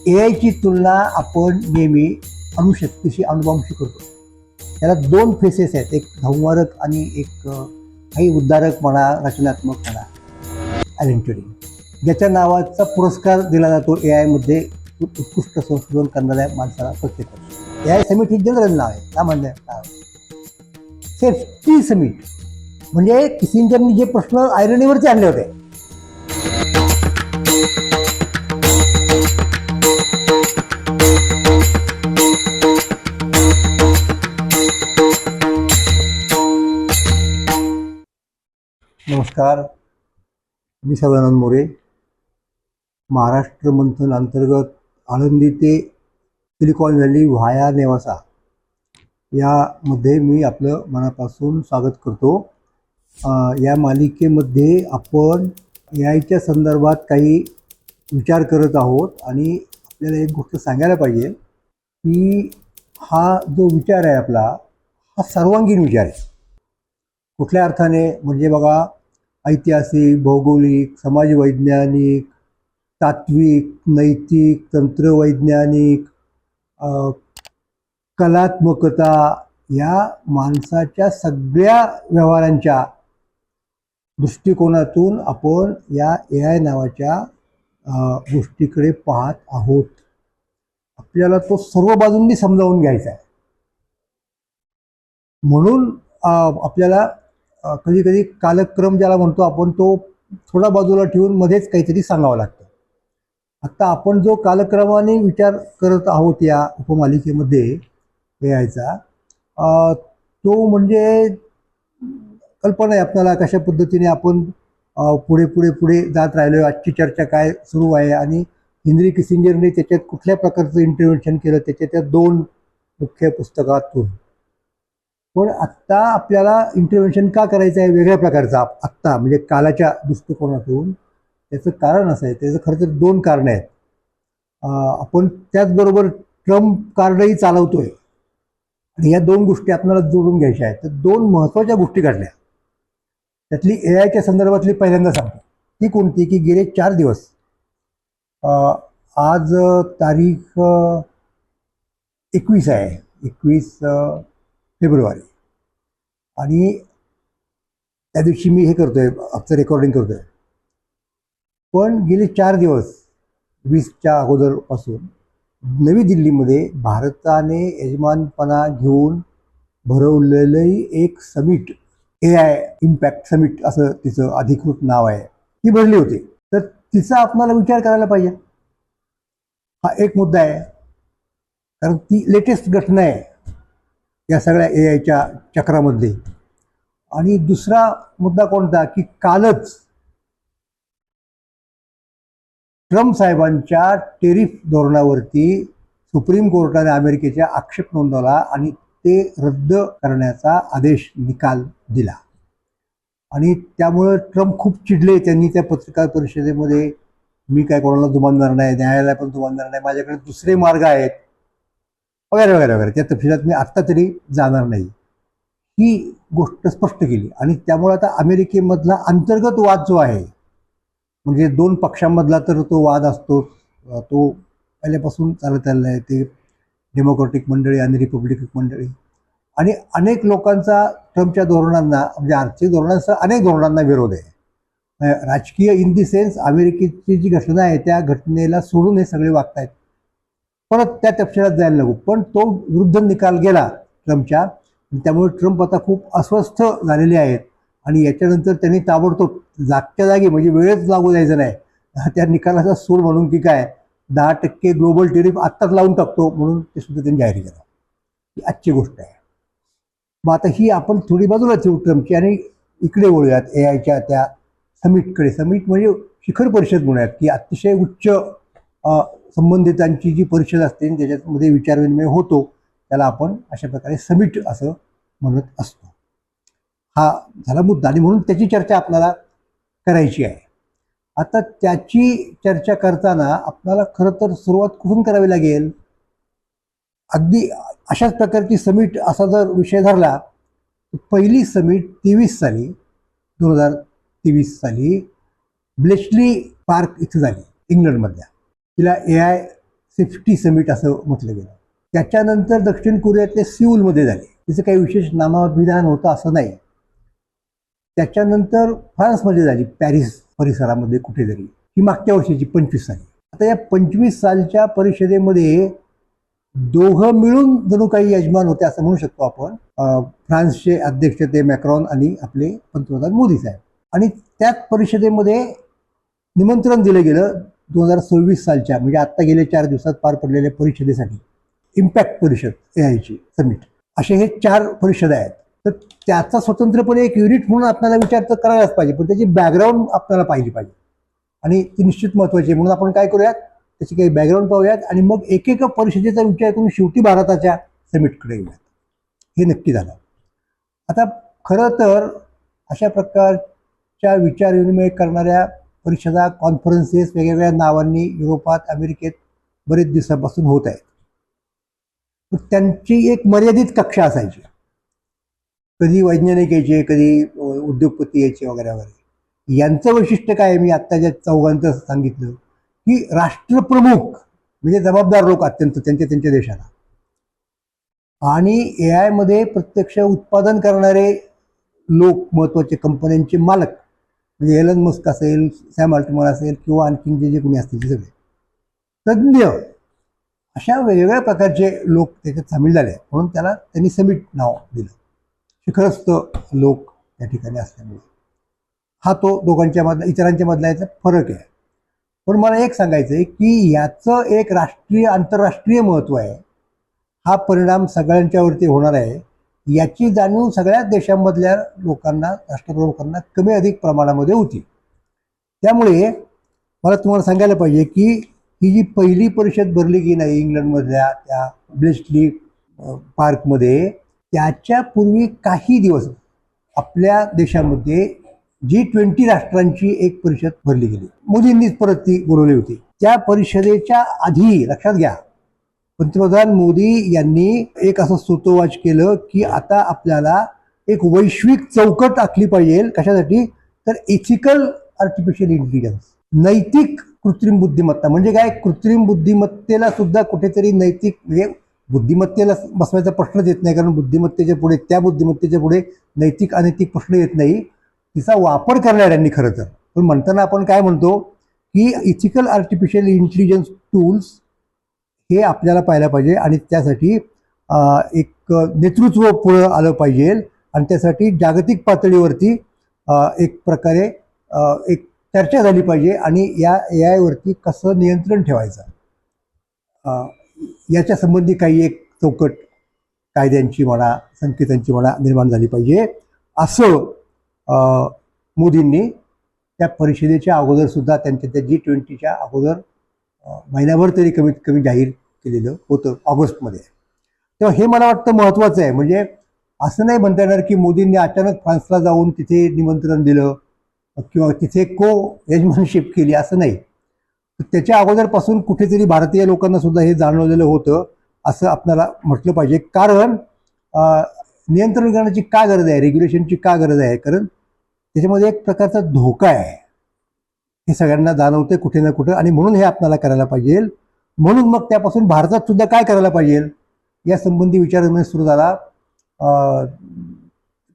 एआयची तुलना आपण नेहमी अणुशक्तीशी अणुबॉम्बशी करतो. त्याला दोन फेसेस आहेत, एक संवारक आणि एक काही उद्धारक म्हणा, रचनात्मक म्हणा, ॲलन ट्युरिंग, ज्याच्या नावाचा पुरस्कार दिला जातो ए आयमध्ये उत्कृष्ट संशोधन करणाऱ्या माणसाला प्रत्येक वर्षी. ए आय समिट हे जनरल नाव आहे, सामान्य नाव आहे. सेफ्टी समिट म्हणजे किसिंजरनी जे प्रश्न आयरनीवरचे आणले होते. नमस्कार, मी सदानंद मोरे. महाराष्ट्र मंथन अंतर्गत आळंदी ते सिलिकॉन व्हॅली व्हाया नेवासा यामध्ये मी आपलं मनापासून स्वागत करतो. या मालिकेमध्ये आपण ए आयच्या संदर्भात काही विचार करत आहोत आणि आपल्याला एक गोष्ट सांगायला पाहिजे की हा जो विचार आहे आपला, हा सर्वांगीण विचार आहे. कुठल्या अर्थाने म्हणजे बघा, ऐतिहासिक, भौगोलिक, समाजवैज्ञानिक, तात्विक, नैतिक, तंत्रवैज्ञानिक, कलात्मकता या माणसाच्या सगळ्या व्यवहारांच्या दृष्टिकोनातून आपण या ए आय नावाच्या गोष्टीकडे पाहत आहोत. आपल्याला तो सर्व बाजूंनी समजावून घ्यायचा आहे. म्हणून आपल्याला कधी कधी कालक्रम ज्याला म्हणतो आपण, तो थोडा बाजूला ठेवून मध्येच काहीतरी सांगावं लागतं. आत्ता आपण जो कालक्रमाने विचार करत आहोत या उपमालिकेमध्ये ए आयचा, तो म्हणजे कल्पना आहे आपल्याला कशा पद्धतीने आपण पुढे पुढे पुढे जात राहिलो. आजची चर्चा काय सुरू आहे आणि हेनरी किसिंजरने त्याच्यात कुठल्या प्रकारचं इंटरव्हेन्शन केलं त्याच्या त्या दोन मुख्य पुस्तकातून. पण आत्ता आपल्याला इंटरव्हेन्शन का करायचं आहे वेगळ्या प्रकारचा आत्ता, म्हणजे कालाच्या दृष्टिकोनातून. त्याचं कारण असं आहे, त्याचं खरं तर दोन कारणं आहेत. आपण त्याचबरोबर ट्रम्प कार्डही चालवतोय आणि या दोन गोष्टी आपल्याला जोडून घ्यायच्या आहेत. तर दोन महत्त्वाच्या गोष्टी काढल्या. त्यातली ए आयच्या संदर्भातली पहिल्यांदा सांगतो. ती कोणती की गेले 4 दिवस, आज तारीख 21 आहे, 21 फेब्रुवारी, आणि त्या दिवशी मी हे करतोय, आजचं रेकॉर्डिंग करतोय. पण गेले 4 दिवस 20च्या अगोदरपासून नवी दिल्लीमध्ये भारताने यजमानपणा घेऊन भरवलेलं एक summit, A I impact summit असं तिचं अधिकृत नाव आहे, ती भरली होती. तर तिचा आपल्याला विचार करायला पाहिजे. हा एक मुद्दा आहे, कारण ती लेटेस्ट घटना आहे या सगळ्या ए आयच्या चक्रामध्ये. आणि दुसरा मुद्दा कोणता की कालच ट्रम्प साहेबांच्या टेरिफ धोरणावरती सुप्रीम कोर्टाने अमेरिकेच्या आक्षेप नोंदवला आणि ते रद्द करण्याचा आदेश, निकाल दिला. आणि त्यामुळं ट्रम्प खूप चिडले. त्यांनी त्या पत्रकार परिषदेमध्ये, मी काय कोणाला जुमानणार नाही, न्यायालय पण जुमानणार नाही, माझ्याकडे दुसरे मार्ग आहेत वगैरे वगैरे वगैरे, त्या तपशिलात मी आत्ता तरी जाणार नाही, ही गोष्ट स्पष्ट केली. आणि त्यामुळे आता अमेरिकेमधला अंतर्गत वाद जो आहे, म्हणजे दोन पक्षांमधला तर तो वाद असतो, तो पहिल्यापासून चालत आलेला आहे. ते डेमोक्रॅटिक मंडळी आणि रिपब्लिकन मंडळी, आणि अनेक लोकांचा ट्रम्पच्या धोरणांना, म्हणजे आर्थिक धोरणांसह अनेक धोरणांना विरोध आहे. राजकीय इन दी सेन्स, अमेरिकेची जी घटना आहे त्या घटनेला सोडून हे सगळे वागतायत. परत त्या तपशिलात जायला नको, पण तो विरुद्ध निकाल गेला ट्रम्पच्या. त्यामुळे ट्रम्प आता खूप अस्वस्थ झालेले आहेत. आणि याच्यानंतर त्यांनी ताबडतोब जागच्या जागी, म्हणजे वेळच लागू द्यायचं नाही, त्या निकालाचा सूर म्हणून की काय 10% ग्लोबल टेरिफ आत्ताच लावून टाकतो म्हणून ते सुद्धा त्यांनी जाहीर केलं. ही आजची गोष्ट आहे. मग आता ही आपण थोडी बाजूला ठेवू ट्रम्पची आणि इकडे वळूयात ए आयच्या त्या समिटकडे. समिट म्हणजे शिखर परिषद म्हणूयात, की अतिशय उच्च संबंधितांची जी परिषद असते त्याच्यामध्ये विचारविनिमय होतो, त्याला आपण अशा प्रकारे समिट असं म्हणत असतो. हा झाला मुद्दा, आणि म्हणून त्याची चर्चा आपल्याला करायची आहे. आता त्याची चर्चा करताना आपल्याला खरं तर सुरुवात कुठून करावी लागेल. अगदी अशाच प्रकारची समिट असा जर विषय धरला, पहिली समिट 2023 साली ब्लेचली पार्क इथं झाली, इंग्लंडमधल्या. तिला ए आय सेफ्टी समिट असं म्हटलं गेलं. त्याच्यानंतर दक्षिण कोरियातले सिऊलमध्ये झाले. तिचं काही विशेष नामाभिधान होतं असं नाही. त्याच्यानंतर फ्रान्समध्ये झाली, पॅरिस परिसरामध्ये कुठेतरी, ही मागच्या वर्षीची 25 साली. आता या 25 सालच्या परिषदेमध्ये दोघं मिळून जणू काही यजमान होते असं म्हणू शकतो आपण. फ्रान्सचे अध्यक्ष ते मॅक्रॉन आणि आपले पंतप्रधान मोदी साहेब. आणि त्याच परिषदेमध्ये निमंत्रण दिलं गेलं 2026 सालच्या, म्हणजे आत्ता गेल्या 4 दिवसात पार पडलेल्या परिषदेसाठी, इम्पॅक्ट परिषद एआयची समिट. असे हे 4 परिषद आहेत. तर त्याचा स्वतंत्रपणे एक युनिट म्हणून आपल्याला विचार तर करायलाच पाहिजे, पण त्याची बॅकग्राऊंड आपल्याला पाहिली पाहिजे आणि ती निश्चित महत्त्वाची आहे. म्हणून आपण काय करूयात, त्याची काही बॅकग्राऊंड पाहूयात आणि मग एक परिषदेचा विचार करून शेवटी भारताच्या समिटकडे येऊयात. हे नक्की झालं. आता खरं तर अशा प्रकारच्या विचारविनिमय करणाऱ्या परिषदा, कॉन्फरन्सेस वेगवेगळ्या नावांनी युरोपात, अमेरिकेत बरेच दिवसापासून होत आहेत. त्यांची एक मर्यादित कक्षा असायची. कधी वैज्ञानिक यायचे, कधी उद्योगपती यायचे वगैरे वगैरे. यांचं वैशिष्ट्य काय, मी आत्ता ज्या चौघांचं सांगितलं की राष्ट्रप्रमुख म्हणजे जबाबदार लोक अत्यंत त्यांच्या देशाला, आणि AI मध्ये प्रत्यक्ष उत्पादन करणारे लोक, महत्वाचे कंपन्यांचे मालक, म्हणजे एलन मस्क असेल, सॅम अल्टमन असेल किंवा आणखीन जे कोणी असतील ते सगळे तज्ज्ञ, अशा वेगवेगळ्या प्रकारचे लोक त्याच्यात सामील झाले. म्हणून त्याला त्यांनी समिट नाव दिलं, शिखरस्थ लोक त्या ठिकाणी असल्यामुळे. हा तो दोघांच्या मधला, इतरांच्या मधला याचा फरक आहे. पण मला एक सांगायचं आहे की याचं एक राष्ट्रीय, आंतरराष्ट्रीय महत्त्व आहे. हा परिणाम सगळ्यांच्यावरती होणार आहे याची जाणीव सगळ्याच देशांमधल्या लोकांना, राष्ट्रप्रमुखांना कमी अधिक प्रमाणामध्ये होती. त्यामुळे मला तुम्हाला सांगायला पाहिजे की ही जी पहिली परिषद भरली की नाही इंग्लंडमधल्या त्या ब्लेस्ली पार्कमध्ये, त्याच्यापूर्वी काही दिवस आपल्या देशामध्ये G20 राष्ट्रांची एक परिषद भरली गेली. मोदींनीच परत ती बोलवली होती. त्या परिषदेच्या आधी लक्षात घ्या, पंतप्रधान मोदी यांनी एक असं सूतोवाच केलं की आता आपल्याला एक वैश्विक चौकट आखली पाहिजे. कशासाठी, तर एथिकल आर्टिफिशियल इंटेलिजन्स, नैतिक कृत्रिम बुद्धिमत्ता. म्हणजे काय, कृत्रिम बुद्धिमत्तेला सुद्धा कुठेतरी नैतिक, म्हणजे बुद्धिमत्तेला बसवायचा प्रश्नच येत नाही, कारण बुद्धिमत्तेच्या पुढे, त्या बुद्धिमत्तेच्या पुढे नैतिक अनैतिक प्रश्न येत नाही. तिचा वापर करणाऱ्यांनी खरं तर. पण म्हणताना आपण काय म्हणतो की इथिकल आर्टिफिशियल इंटेलिजन्स टूल्स हे आपल्याला पाहायला पाहिजे आणि त्यासाठी एक नेतृत्व पुढं आलं पाहिजे आणि त्यासाठी जागतिक पातळीवरती एक प्रकारे एक चर्चा झाली पाहिजे आणि या AI वरती कसं नियंत्रण ठेवायचं याच्या संबंधी काही एक चौकट कायद्यांची म्हणा, संकेतांची म्हणा निर्माण झाली पाहिजे, असं मोदींनी त्या परिषदेच्या अगोदर सुद्धा, त्यांच्या त्या G20च्या अगोदर महिनाभर तरी कमीत कमी जाहीर केलेलं होतं ऑगस्टमध्ये. तेव्हा हे मला वाटतं महत्त्वाचं आहे. म्हणजे असं नाही म्हणता येणार की मोदींनी अचानक फ्रान्सला जाऊन तिथे निमंत्रण दिलं किंवा तिथे यजमानशिप केली, असं नाही. त्याच्या अगोदरपासून कुठेतरी भारतीय लोकांना सुद्धा हे जाणवलेलं होतं असं आपल्याला म्हटलं पाहिजे. कारण नियंत्रण करण्याची का गरज आहे, रेग्युलेशनची का गरज आहे, कारण त्याच्यामध्ये एक प्रकारचा धोका आहे, हे सगळ्यांना जाणवते कुठे ना कुठे, आणि म्हणून हे आपल्याला करायला पाहिजे. म्हणून मग त्यापासून भारतात सुद्धा काय करायला पाहिजे या संबंधी विचार सुरू झाला.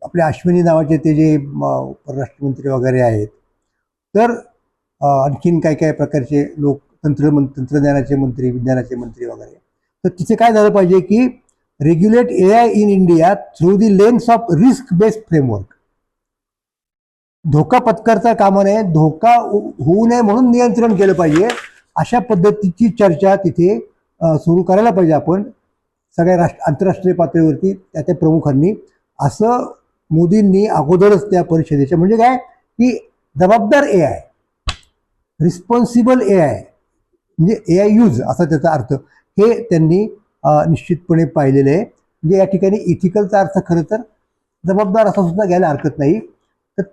आपले अश्विनी नावाचे ते जे परराष्ट्रमंत्री वगैरे आहेत, तर आणखीन काय काय प्रकारचे लोक, तंत्रज्ञानाचे मंत्री, विज्ञानाचे मंत्री वगैरे. तर तिथे काय झालं पाहिजे की regulate AI in India through the lens of risk based framework. धोका पत्करता कामा नये, धोका होऊ नये म्हणून नियंत्रण केलं पाहिजे, अशा पद्धतीची चर्चा तिथे सुरू करायला पाहिजे आपण सगळ्या आंतरराष्ट्रीय पातळीवरती त्या प्रमुखांनी. असं मोदींनी अगोदरच त्या परिषदेच्या, म्हणजे काय की जबाबदार AI, रिस्पॉन्सिबल AI, म्हणजे AI यूज असा त्याचा अर्थ, हे त्यांनी निश्चितपणे पाहिलेलं आहे. म्हणजे या ठिकाणी इथिकलचा अर्थ खरं तर जबाबदार असा सुद्धा घ्यायला हरकत नाही. तर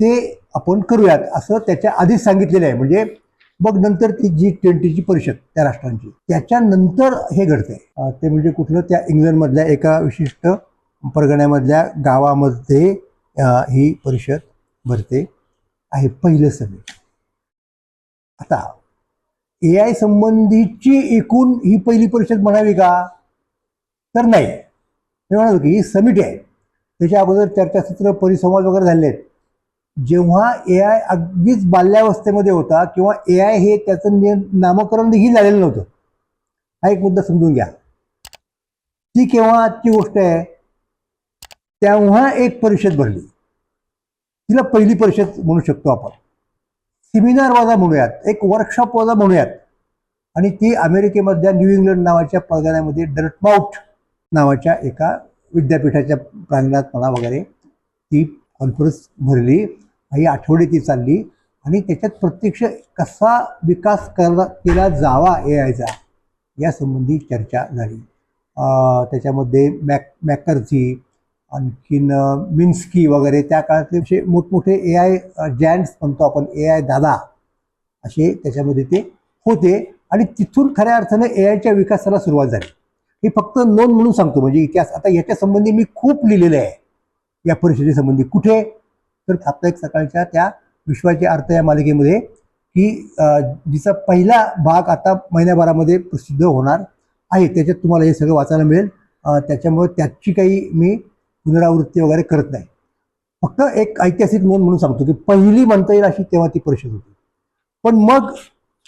ते आपण करूयात असं त्याच्या आधीच सांगितलेलं आहे. म्हणजे मग नंतर ती G20ची परिषद त्या राष्ट्रांची, त्याच्यानंतर हे घडतंय. ते म्हणजे कुठलं, त्या इंग्लंडमधल्या एका विशिष्ट परगण्यामधल्या गावामध्ये ही परिषद भरते आहे, पहिलं समिट. आता ए आय संबंधीची एकूण ही पहिली परिषद म्हणावी का, तर नाही. मी म्हणालो की ही समिटी आहे, त्याच्या अगोदर चर्चासत्र परिसंवाद वगैरे झाले आहेत. जेव्हा ए आय अगदीच बाल्यावस्थेमध्ये होता किंवा ए आय हे त्याचं नामकरण देखील झालेलं नव्हतं, हा एक मुद्दा समजून घ्या. ती केव्हा आजची गोष्ट आहे, तेव्हा एक परिषद भरली, तिला पहिली परिषद म्हणू शकतो आपण. सेमिनार वाजा म्हणूयात, एक वर्कशॉप वाजा म्हणूयात. आणि ती अमेरिकेमधल्या न्यू इंग्लंड नावाच्या परगण्यामध्ये डर्टमाउथ नावाच्या एका विद्यापीठाच्या प्रांगणात म्हणा वगैरे ती कॉन्फरन्स भरली. ही आठवडे ती चालली आणि त्याच्यात प्रत्यक्ष कसा विकास केला जावा ए आयचा यासंबंधी चर्चा झाली. त्याच्यामध्ये मॅकर्थी, आणखीन मिन्स्की वगैरे त्या काळातले असे मोठमोठे ए आय जॅन्ट्स म्हणतो आपण, ए आय दादा असे त्याच्यामध्ये ते होते. आणि तिथून खऱ्या अर्थानं ए आयच्या विकासाला सुरुवात झाली. हे फक्त नोंद म्हणून सांगतो, म्हणजे इतिहास. आता याच्या संबंधी मी खूप लिहिलेलं आहे या परिषदेसंबंधी. कुठे तर आपल्या एक सकाळच्या त्या विश्वाचे अर्थ या मालिकेमध्ये, की जिचा पहिला भाग आता महिन्याभरामध्ये प्रसिद्ध होणार आहे. त्याच्यात तुम्हाला हे सगळं वाचायला मिळेल. त्याच्यामुळे त्याची काही मी पुनरावृत्ती वगैरे करत नाही. फक्त एक ऐतिहासिक नोंद म्हणून सांगतो की पहिली म्हणता येईल अशी तेव्हा ती परिषद होती. पण मग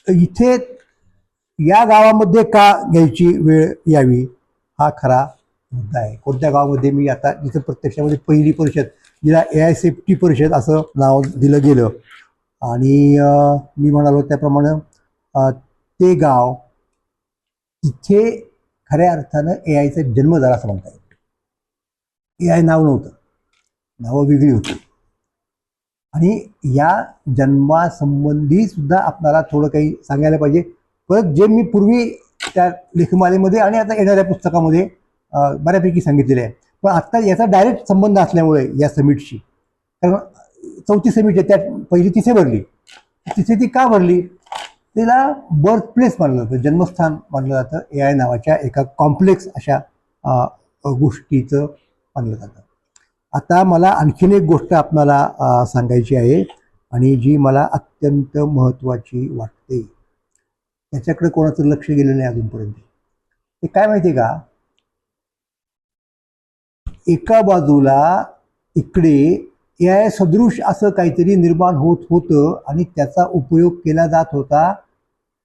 इथे या गावामध्ये का घ्यायची वेळ यावी हा खरा मुद्दा आहे. कोणत्या गावामध्ये मी आता जिथं प्रत्यक्षामध्ये पहिली परिषद, जिला ए आय सेफ्टी परिषद असं नाव दिलं गेलं, आणि मी म्हणालो त्याप्रमाणे ते गाव, तिथे खऱ्या अर्थानं ए आयचा जन्म झाला असं म्हणता येईल. ए आय नाव नव्हतं, नावं वेगळी होती. आणि या जन्मासंबंधी सुद्धा आपल्याला थोडं काही सांगायला पाहिजे. परत जे मी पूर्वी त्या लेखमालेमध्ये आणि आता येणाऱ्या पुस्तकामध्ये बऱ्यापैकी सांगितलेले आहे. पण आत्ता याचा डायरेक्ट संबंध असल्यामुळे या समिटशी, कारण चौथी समिट आहे, त्यात पहिली तिथे भरली. तिथे ती का भरली, तिला बर्थ प्लेस मानलं जातं, जन्मस्थान मानलं जातं. ए आय नावाच्या एका कॉम्प्लेक्स अशा गोष्टीचं मानलं जातं. आता मला आणखीन एक गोष्ट आपल्याला सांगायची आहे आणि जी मला अत्यंत महत्त्वाची वाटते. त्याच्याकडे कोणाचं लक्ष गेलं नाही अजूनपर्यंत. ते काय माहिती आहे का, एका बाजूला इकडे ए आय सदृश असं काहीतरी निर्माण होत होतं आणि त्याचा उपयोग केला जात होता.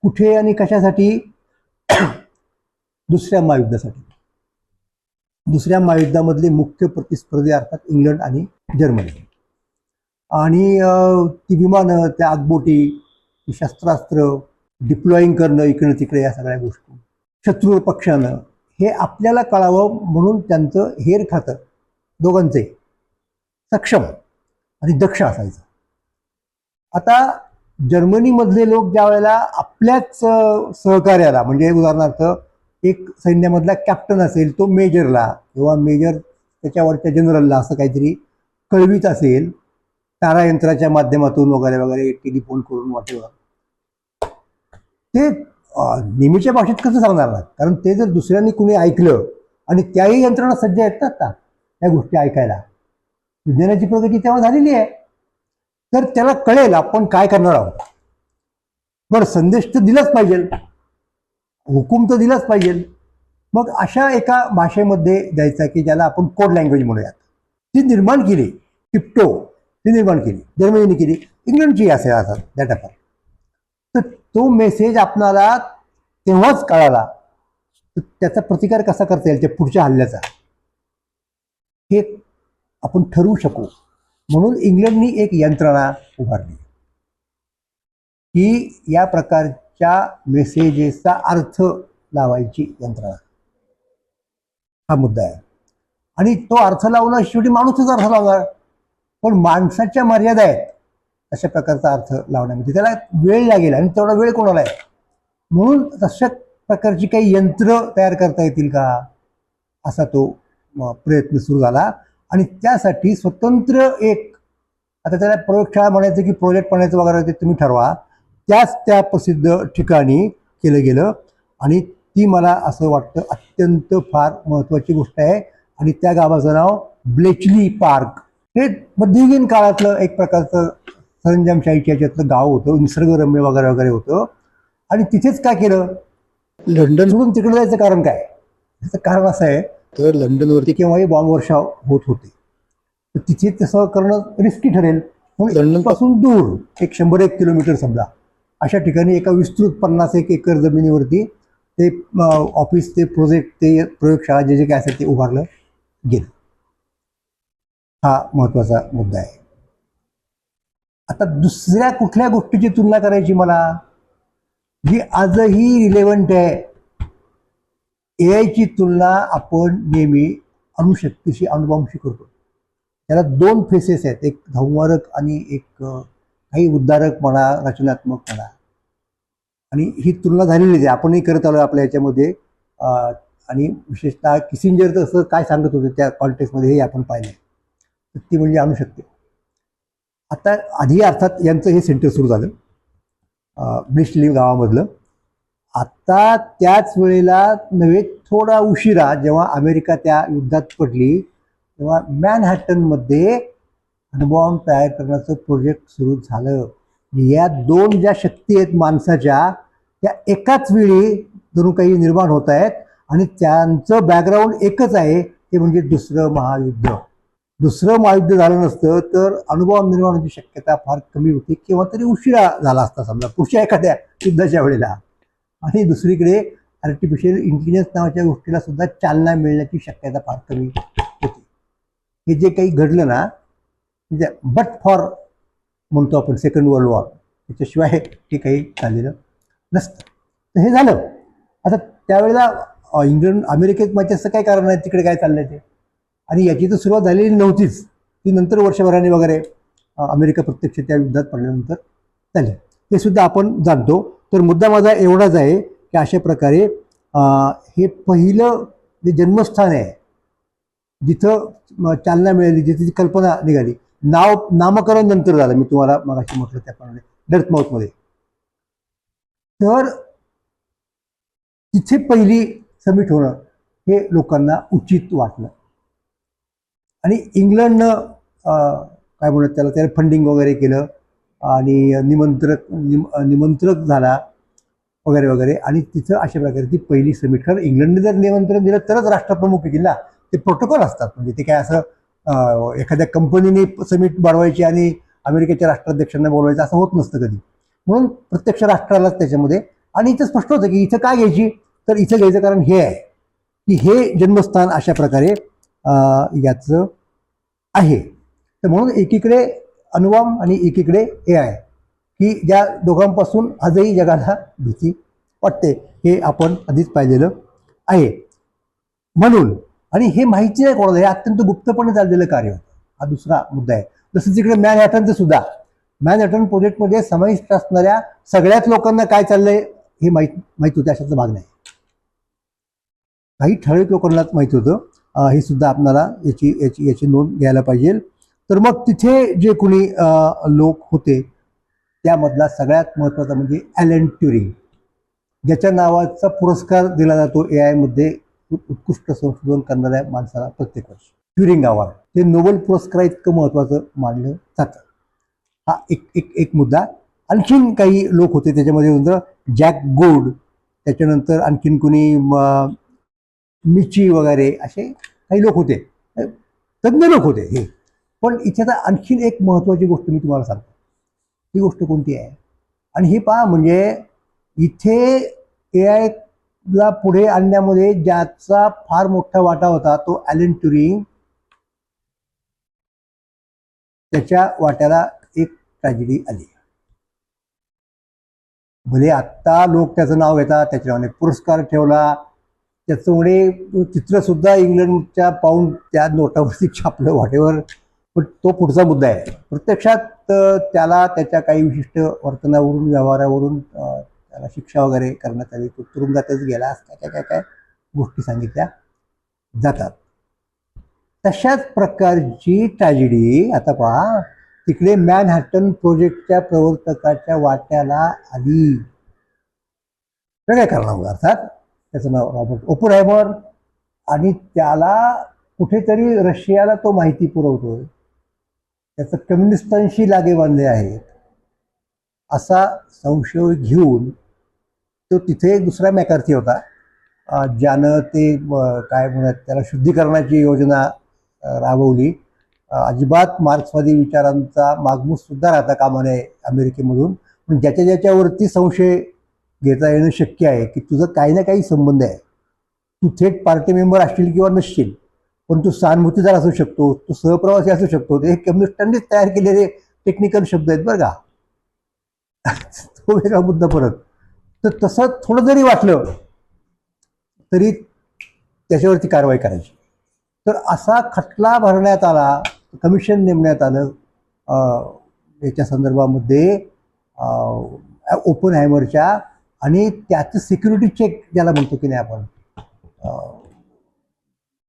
कुठे आणि कशासाठी, दुसऱ्या महायुद्धासाठी. दुसऱ्या महायुद्धामधले मुख्य प्रतिस्पर्धी अर्थात इंग्लंड आणि जर्मनी. आणि ती विमानं, त्या आगबोटी, ती शस्त्रास्त्र डिप्लॉईंग करणं इकडं तिकडे, या सगळ्या गोष्टी शत्रू पक्षानं हे आपल्याला कळावं म्हणून त्यांचं हेर खातं दोघांचे सक्षम आणि दक्ष असायचं. आता जर्मनीमधले लोक ज्या वेळेला आपल्याच सहकार्याला, म्हणजे उदाहरणार्थ एक सैन्यामधला कॅप्टन असेल, तो मेजरला किंवा मेजर त्याच्यावरच्या जनरलला असं काहीतरी कळवीत असेल तारायंत्राच्या माध्यमातून वगैरे वगैरे, टेलिफोन करून वाटेवर, ते नेहमीच्या भाषेत कसं सांगणार ना, कारण ते जर दुसऱ्यांनी कुणी ऐकलं, आणि त्याही यंत्रणा सज्ज आहेत ना त्या गोष्टी ऐकायला, विज्ञानाची प्रगती तेव्हा झालेली आहे, तर त्याला कळेल आपण काय करणार आहोत. बरं, संदेश तर दिलाच पाहिजे, हुकूम तर दिलाच पाहिजे. मग अशा एका भाषेमध्ये द्यायचा की ज्याला आपण कोड लँग्वेज म्हणूयात, ती निर्माण केली. टिप्टो ती निर्माण केली, जर्मनीने केली, इंग्लंडची असेल असं त्या टप्प्यात. तर तो मेसेज आपणाला तेव्हाच कळाला, तर त्याचा प्रतिकार कसा करता येईल त्या पुढच्या हल्ल्याचा, हे आपण ठरवू शकू. म्हणून इंग्लंडनी एक यंत्रणा उभारली की या प्रकारच्या मेसेजेसचा अर्थ लावायची यंत्रणा, हा मुद्दा आहे. आणि तो अर्थ लावणं शेवटी माणूसच अर्थ लावणार, पण माणसाच्या मर्यादा आहेत अशा प्रकारचा अर्थ लावण्यामध्ये, त्याला वेळ लागेल आणि तेवढा वेळ कोणाला आहे. म्हणून तशा प्रकारची काही यंत्र तयार करता येतील का, असा तो प्रयत्न सुरू झाला. आणि त्यासाठी स्वतंत्र एक, आता त्याला प्रयोगशाळा म्हणायचं की प्रोजेक्ट म्हणायचं वगैरे, ते तुम्ही ठरवा, त्या प्रसिद्ध ठिकाणी केलं गेलं. आणि ती मला असं वाटतं अत्यंत फार महत्त्वाची गोष्ट आहे. आणि त्या गावाचं नाव ब्लेचली पार्क. हे मध्ययुगीन काळातलं एक प्रकारचं सरंजामशाहीच्या याच्यातलं गाव होतं, निसर्गरम्य वगैरे वगैरे होतं. आणि तिथेच काय केलं, लंडन सोडून तिकडे जायचं कारण काय? त्याचं कारण असं आहे, तर लंडनवरती केव्हाही बॉम्ब वर्षाव होत होते, तर तिथे तसं करणं रिस्की ठरेल. म्हणून लंडन पासून दूर एक 100-1 किलोमीटर समजा अशा ठिकाणी एका विस्तृत 50 एकर जमिनीवरती ते ऑफिस, ते प्रोजेक्ट, ते प्रयोगशाळा, जे जे काय असेल ते उभारलं गेलं. हा महत्वाचा मुद्दा आहे. आता दुसऱ्या कुठल्या गोष्टीची तुलना करायची मला, जी आजही रिलेव्हंट आहे. एआयची तुलना आपण नेहमी अणुशक्तीशी, अणुबॉम्बशी करतो. त्याला 2 फेसेस आहेत, एक संवारक आणि एक काही उद्धारक म्हणा, रचनात्मक म्हणा. आणि ही तुलना झालेलीच आहे, आपणही करत आलो आपल्या याच्यामध्ये. आणि विशेषतः किसिंजर असं काय सांगत होते त्या कॉन्टेक्स्टमध्ये हे आपण पाहिलं. तर ती म्हणजे अणुशक्ती. आता आधी अर्थात यांचं हे सेंटर सुरू झालं ब्लिस्टली गावामधलं. आता त्याच वेळेला नव्हे, थोडा उशिरा, जेव्हा अमेरिका त्या युद्धात पडली, तेव्हा मॅनहॅटनमध्ये अणुबॉम्ब तयार करण्याचं प्रोजेक्ट सुरू झालं. या 2 ज्या शक्ती आहेत माणसाच्या, त्या एकाच वेळी जणू काही निर्माण होत आहेत आणि त्यांचं बॅकग्राऊंड एकच आहे, ते म्हणजे दुसरं महायुद्ध. दुसरं महायुद्ध झालं नसतं तर अणुबॉम्ब निर्माण होण्याची शक्यता फार कमी होती, किंवा तरी उशिरा झाला असता समजा पुढच्या एखाद्या युद्धाच्या वेळेला. आणि दुसरीकडे आर्टिफिशियल इंटेलिजन्स नावाच्या गोष्टीला सुद्धा चालना मिळण्याची शक्यता फार कमी होती. हे जे काही घडलं ना, म्हणजे बट फॉर म्हणतो आपण सेकंड वर्ल्ड वॉर, त्याच्याशिवाय हे काही झालेलं नसतं. तर हे झालं. आता त्यावेळेला इंग्लंड, अमेरिकेत माहिती असं काय कारण आहे तिकडे काय चाललंय ते, आणि याची तर सुरुवात झालेली नव्हतीच. ती नंतर वर्षभराने वगैरे अमेरिका प्रत्यक्ष त्या युद्धात पडल्यानंतर झाली, हे सुद्धा आपण जाणतो. तर मुद्दा माझा एवढाच आहे की अशा प्रकारे हे पहिलं जे जन्मस्थान आहे, जिथं चालना मिळाली, जिथे ती कल्पना निघाली, नामकरण नंतर झालं, मी तुम्हाला मगाशी म्हटलं त्याप्रमाणे डर्थमाउथमध्ये. तर तिथे पहिली समिट होणं हे लोकांना उचित वाटलं. आणि इंग्लंडनं काय म्हणत त्याला फंडिंग वगैरे केलं आणि निमंत्रक झाला वगैरे वगैरे. आणि तिथं अशा प्रकारे ती पहिली समिट. कारण इंग्लंडने जर निमंत्रण दिलं तरच राष्ट्रप्रमुख येतील ना, ते प्रोटोकॉल असतात. म्हणजे ते काय असं एखाद्या कंपनीने समिट भरवायची आणि अमेरिकेच्या राष्ट्राध्यक्षांना बोलवायचं असं होत नसतं कधी. म्हणून प्रत्यक्ष राष्ट्रालाच त्याच्यामध्ये. आणि इथं स्पष्ट होतं की इथं काय घ्यायची, तर इथं घ्यायचं कारण हे आहे की हे जन्मस्थान अशा प्रकारे याचं आहे. तर म्हणून एकीकडे अणुबॉम्ब आणि एकीकडे AI, की ज्या दोघांपासून आजही जगाला भीती वाटते, हे आपण आधीच पाहिलेलं आहे. म्हणून, आणि हे माहिती नाही कोणाला, हे अत्यंत गुप्तपणे चाललेलं कार्य होतं. हा दुसरा मुद्दा आहे. जसं तिकडे मॅनहॅटनचं सुद्धा, मॅनहॅटन प्रोजेक्टमध्ये समाविष्ट असणाऱ्या सगळ्याच लोकांना काय चाललंय हे माहीत होतं, अशातला भाग नाही. काही ठराविक लोकांनाच माहीत होतं. हे सुद्धा आपल्याला याची नोंद घ्यायला पाहिजे. तर मग तिथे जे कोणी लोक होते त्यामधला सगळ्यात महत्त्वाचा म्हणजे ॲलन ट्युरिंग, ज्याच्या नावाचा पुरस्कार दिला जातो AI मध्ये उत्कृष्ट संशोधन करणाऱ्या माणसाला प्रत्येक वर्षी, ट्युरिंग अवॉर्ड. ते नोबेल पुरस्कार इतकं महत्त्वाचं मानलं जातं. हा एक मुद्दा. आणखीन काही लोक होते त्याच्यामध्ये, होतं जॅक गोल्ड, त्याच्यानंतर आणखीन कोणी मिची वगैरे, असे काही लोक होते, तज्ज्ञ लोक होते हे. पण इथे आता आणखीन एक महत्त्वाची गोष्ट मी तुम्हाला सांगतो. ही गोष्ट कोणती आहे, आणि हे पहा, म्हणजे इथे AI ला पुढे आणण्यामध्ये ज्याचा फार मोठा वाटा होता तो ॲलन ट्युरिंग. त्याच्या वाट्याला एक ट्रॅजेडी आली. भले आत्ता लोक त्याचं नाव घेतात, त्याच्यावर पुरस्कार ठेवला, त्याच्यामुळे चित्र सुद्धा इंग्लंडच्या पाऊंड त्या नोटावरती छापलं वाटेवर. पण तो पुढचा मुद्दा आहे. प्रत्यक्षात त्याला त्याच्या काही विशिष्ट वर्तनावरून, व्यवहारावरून त्याला शिक्षा वगैरे करण्यात आली. तो तुरुंगातच गेला, काय काय गोष्टी सांगितल्या जातात. तशाच प्रकारची ट्रॅजेडी आता पहा, तिकडे मॅनहॅटन प्रोजेक्टच्या प्रवर्तकाच्या वाट्याला आली. काय करणार अर्थात, त्याचं नाव रॉबर्ट ओपनहायमर. आणि त्याला कुठेतरी रशियाला तो माहिती पुरवतोय, त्याचं कम्युनिस्टांशी लागेबांधे आहेत असा संशय घेऊन तो तिथे एक दुसरा मॅकार्थी होता, ज्यानं ते काय म्हणत त्याला शुद्धीकरणाची योजना राबवली. अजिबात मार्क्सवादी विचारांचा मागमूस सुद्धा राहता कामा नये अमेरिकेमधून. पण ज्याच्या ज्याच्यावरती संशय घेता येणं शक्य आहे की तुझं काही ना काही संबंध आहे, तू थेट पार्टी मेंबर असशील किंवा नसशील, पण तू सहानुभूतीदार असू शकतो, तू सहप्रवासी असू शकतो. ते कम्युनिस्टांनीच तयार केलेले टेक्निकल शब्द आहेत बरं का. तो वेगळा मुद्दा परत. तर तसं थोडं जरी वाटलं तरी त्याच्यावरती कारवाई करायची. तर असा खटला भरण्यात आला, कमिशन नेमण्यात आलं याच्या संदर्भामध्ये ओपनहायमरच्या, आणि त्याचं सिक्युरिटी चेक ज्याला म्हणतो की नाही आपण,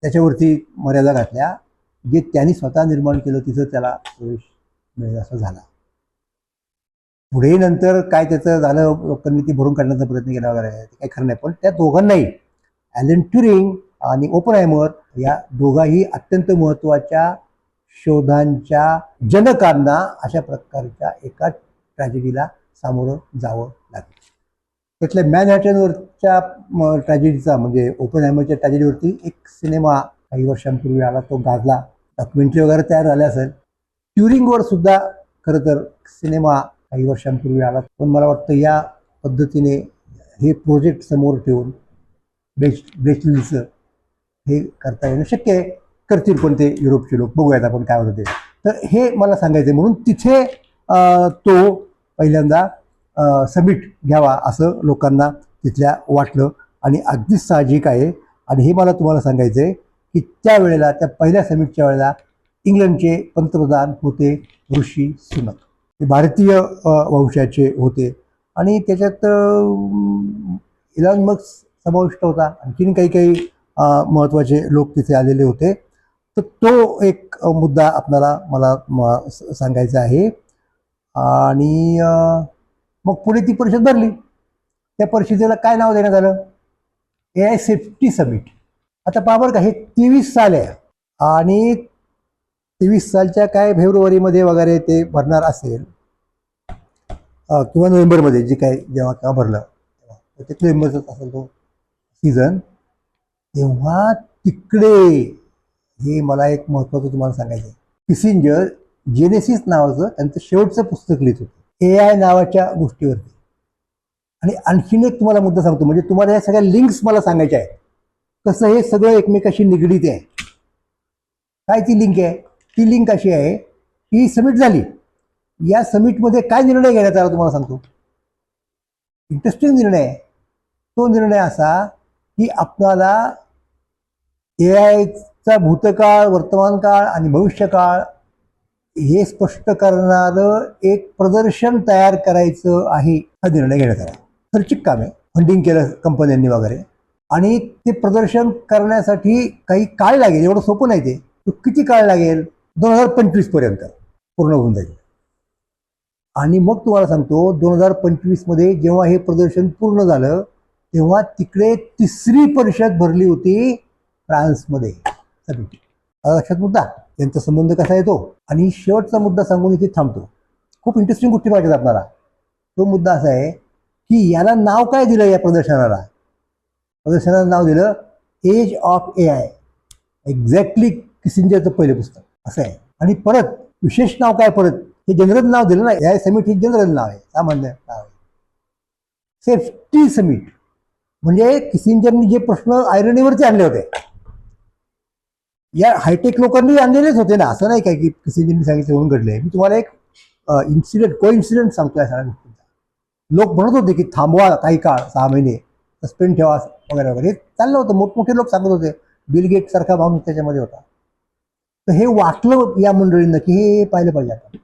त्याच्यावरती मर्यादा घातल्या. जे त्यांनी स्वतः निर्माण केलं तिथं त्याला प्रवेश मिळेल असं झाला. पुढे नंतर काय त्याचं झालं, लोकांनी ती भरून काढण्याचा प्रयत्न केला वगैरे, ते काही खरं नाही. पण त्या दोघांनाही, ॲलन ट्युरिंग आणि ओपनहायमर, या दोघाही अत्यंत महत्त्वाच्या शोधांच्या जनकांना अशा प्रकारच्या एका ट्रॅजेडीला सामोरं जावं लागलं. त्यातल्या मॅनहॅटनवरच्या ट्रॅजेडीचा, म्हणजे ओपनहायमरच्या ट्रॅजेडीवरती एक सिनेमा काही वर्षांपूर्वी आला, तो गाजला, डॉक्युमेंटरी वगैरे तयार झाले असेल. ट्युरिंगवर सुद्धा खरं तर सिनेमा काही वर्षांपूर्वी आला. पण मला वाटतं या पद्धतीने हे प्रोजेक्ट समोर ठेवून ब्रेचलीचं हे करता येणं शक्य आहे. करतील पण ते युरोपचे लोक, बघूयात आपण काय होतं ते. तर हे मला सांगायचं म्हणून तिथे तो पहिल्यांदा समिट घ्यावा असं लोकांना तिथल्या वाटलं, आणि अगदीच साहजिक आहे. आणि हे मला तुम्हाला सांगायचं आहे की त्यावेळेला, त्या पहिल्या समिटच्या वेळेला इंग्लंडचे पंतप्रधान होते ऋषी सुनक. ते भारतीय वंशाचे होते, आणि त्याच्यात इलॉन मस्क समाविष्ट होता. आणखीन काही काही महत्त्वाचे लोक तिथे आलेले होते. तर तो एक मुद्दा आपल्याला मला सांगायचा आहे. आणि मग पुढे ती परिषद भरली. त्या परिषदेला काय नाव देण्यात आलं? AI safety summit. आता पहा बरं का, हे 23 साल आहे, आणि 23 सालच्या काय फेब्रुवारीमध्ये वगैरे ते भरणार असेल, किंवा नोव्हेंबरमध्ये, जे काय जेव्हा केव्हा भरलं तेव्हा, ते नोव्हेंबरचाच असेल तो सीझन. तेव्हा तिकडे हे मला एक महत्त्वाचं तुम्हाला सांगायचं आहे. किसिंजर जेनेसिस नावाचं त्यांचं शेवटचं पुस्तक लिहित होतं AI नावाच्या गोष्टीवरती. आणि आणखीन एक तुम्हाला मुद्दा सांगतो, म्हणजे तुम्हाला या सगळ्या लिंक्स मला सांगायच्या आहेत, कसं हे सगळं एकमेकाशी निगडीत आहे. काय ती लिंक आहे? ती लिंक अशी आहे की समिट झाली, या समिटमध्ये काय निर्णय घेण्यात आला तुम्हाला सांगतो. इंटरेस्टिंग निर्णय आहे. तो निर्णय असा की आपल्याला AIचा भूतकाळ, वर्तमानकाळ आणि भविष्यकाळ हे स्पष्ट करणारं एक प्रदर्शन तयार करायचं आहे, हा निर्णय घेण्यात आला. खर्चिक काम आहे, फंडिंग केलं कंपन्यांनी वगैरे, आणि ते प्रदर्शन करण्यासाठी काही काळ लागेल. एवढं सोपं नाही ते. तो किती काळ लागेल? 2025 पर्यंत पूर्ण होऊन जाईल. आणि मग तुम्हाला सांगतो, 2025 मध्ये जेव्हा हे प्रदर्शन पूर्ण झालं, तेव्हा तिकडे तिसरी परिषद भरली होती फ्रान्समध्ये समिट. लक्षात मुद्दा, त्यांचा संबंध कसा येतो. आणि शेवटचा मुद्दा सांगून इथे थांबतो. खूप इंटरेस्टिंग गोष्टी पाहिजेत आपल्याला. तो मुद्दा असा आहे की याला नाव काय दिलं या प्रदर्शनाला? प्रदर्शनाला नाव दिलं एज ऑफ AI. एक्झॅक्टली किसिंजरचं पहिलं पुस्तक असं आहे. आणि परत विशेष नाव काय, परत हे जनरल नाव दिलं ना, AI समिट हे जनरल नाव आहे, सामान्य नाव आहे. सेफ्टी समिट म्हणजे किसिंजरनी जे प्रश्न आयरनीवरती आणले होते, या हायटेक लोकांनी आणलेलेच होते ना. असं नाही काय की किसिंजरनी सांगितलं म्हणून घडले. मी तुम्हाला एक कोइन्सिडेंट सांगतोय सगळ्या गोष्टींचा. लोक म्हणत होते की थांबवा काही काळ, 6 महिने सस्पेंड ठेवा वगैरे वगैरे, चाललं होतं. मोठमोठे लोक सांगत होते. बिल गेट सारखा माणूस त्याच्यामध्ये होता. तर हे वाटलं या मंडळींना की हे पाहिलं पाहिजे आपण,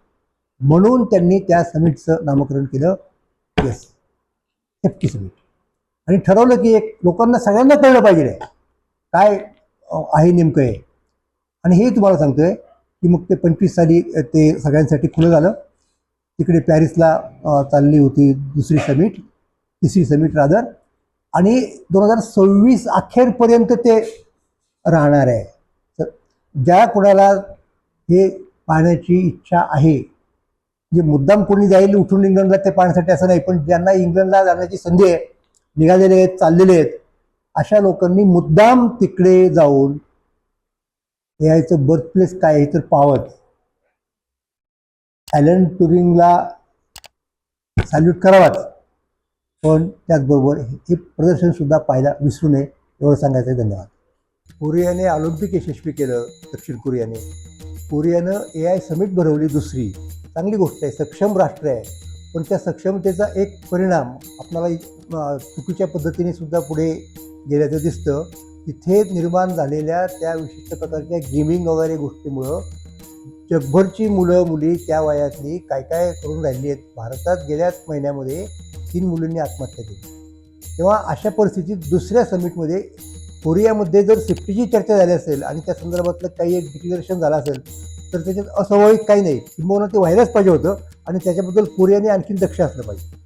म्हणून त्यांनी त्या समिटचं नामकरण केलं सेफ्टी समिट. आणि ठरवलं की एक लोकांना सगळ्यांना कळलं पाहिजे काय आहे नेमकं आहे. आणि हे तुम्हाला सांगतोय की मग ते 25 साली ते सगळ्यांसाठी खुलं झालं. तिकडे पॅरिसला चालली होती दुसरी समिट, तिसरी समिट रादर, आणि 2026 अखेरपर्यंत ते राहणार आहे. तर ज्या कोणाला हे पाहण्याची इच्छा आहे, जे मुद्दाम कोणी जाईल उठून इंग्लंडला ते पाहण्यासाठी असं नाही, पण ज्यांना इंग्लंडला जाण्याची संधी आहे, निघालेले आहेत, चाललेले आहेत, अशा लोकांनी मुद्दाम तिकडे जाऊन एआयचं बर्थप्लेस काय हे तर पावत ॲलन ट्युरिंगला सॅल्यूट करावाच, पण त्याचबरोबर हे प्रदर्शन सुद्धा पाहायला विसरू नये एवढं सांगायचं आहे. धन्यवाद. कोरियाने ऑलिम्पिक यशस्वी केलं, दक्षिण कोरियाने. कोरियानं AI समिट भरवली दुसरी, चांगली गोष्ट आहे, सक्षम राष्ट्र आहे. पण त्या सक्षमतेचा एक परिणाम आपल्याला चुकीच्या पद्धतीने सुद्धा पुढे गेल्याचं दिसतं. तिथे निर्माण झालेल्या त्या विशिष्ट प्रकारच्या गेमिंग वगैरे गोष्टीमुळं जगभरची मुलं मुली त्या वयातली काय काय करून राहिली आहेत. भारतात गेल्याच महिन्यामध्ये 3 मुलींनी आत्महत्या केली. तेव्हा अशा परिस्थितीत दुसऱ्या समिटमध्ये कोरियामध्ये जर सेफ्टीची चर्चा झाली असेल आणि त्या संदर्भातलं काही एक डिक्लेरेशन झालं असेल तर त्याच्यात अस्वाभाविक काही नाही, किंबहुना ते व्हायलाच पाहिजे होतं आणि त्याच्याबद्दल कोरियाने आणखीन दक्ष असलं पाहिजे.